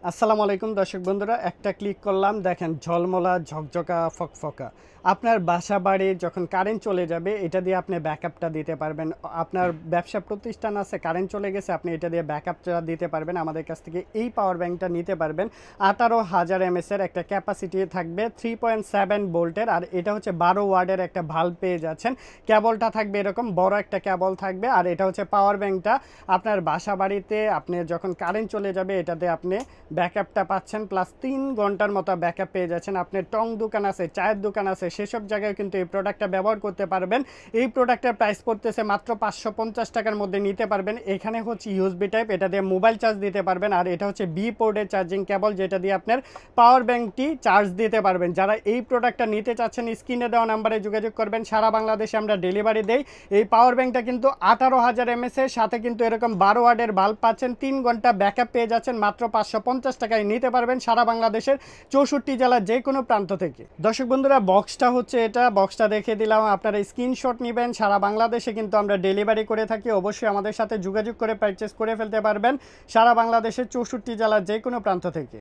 আসসালামু আলাইকুম দর্শক বন্ধুরা, একটা ক্লিক করলাম, দেখেন ঝলমলা ঝকঝকা ফকফকা। আপনার বাসা বাড়ি যখন কারেন্ট চলে যাবে এটা দিয়ে আপনি ব্যাকআপটা দিতে পারবেন। আপনার ব্যবসা প্রতিষ্ঠান আছে, কারেন্ট চলে গেছে, আপনি এটা দিয়ে ব্যাকআপটা দিতে পারবেন। আমাদের কাছ থেকে এই পাওয়ার ব্যাংকটা নিতে পারবেন। 18,000 এমএসের একটা ক্যাপাসিটি থাকবে, 3.7 ভোল্টের, আর এটা হচ্ছে 12 ওয়ার্ডের একটা ভাল্ব পেয়ে যাচ্ছেন। কেবলটা থাকবে এরকম বড় একটা কেবল থাকবে, আর এটা হচ্ছে পাওয়ার ব্যাংকটা আপনার বাসা বাড়িতে আপনি যখন কারেন্ট চলে যাবে এটাতে আপনি ব্যাকআপটা পাচ্ছেন, প্লাস 3 ঘন্টার মতো ব্যাকআপ পেয়ে যাচ্ছেন। আপনার টং দোকান আছে, চায়ের দোকান আছে, সেসব জায়গায় কিন্তু এই প্রোডাক্টটা ব্যবহার করতে পারবেন। এই প্রোডাক্টের প্রাইস পড়তেছে মাত্র 550 টাকার মধ্যে নিতে পারবেন। এখানে হচ্ছে ইউএসবি টাইপ, এটা দিয়ে মোবাইল চার্জ দিতে পারবেন, আর এটা হচ্ছে বি পোর্টের চার্জিং কেবল, যেটা দিয়ে আপনার পাওয়ার ব্যাংকটি চার্জ দিতে পারবেন। যারা এই প্রোডাক্টটা নিতে চাচ্ছেন স্ক্রিনে দেওয়া নাম্বারে যোগাযোগ করবেন। সারা বাংলাদেশে আমরা ডেলিভারি দেই। এই পাওয়ার ব্যাংকটা কিন্তু 18,000 এমএস এর সাথে কিন্তু এরকম 12 ওয়াটের বাল্ব পাচ্ছেন, 3 ঘন্টা ব্যাকআপ পেয়ে যাচ্ছেন। মাত্র 550 টাকায় নিতে পারবেন সারা বাংলাদেশের 64 জেলার যে কোনো প্রান্ত থেকে। দর্শক বন্ধুরা, বক্সটা হচ্ছে এটা, বক্সটা দেখে দিলাম, আপনারা স্ক্রিনশট নেবেন। সারা বাংলাদেশে কিন্তু আমরা ডেলিভারি করে থাকি। অবশ্যই আমাদের সাথে যোগাযোগ করে পারচেস করে ফেলতে পারবেন সারা বাংলাদেশের 64 জেলার যে কোনো প্রান্ত থেকে।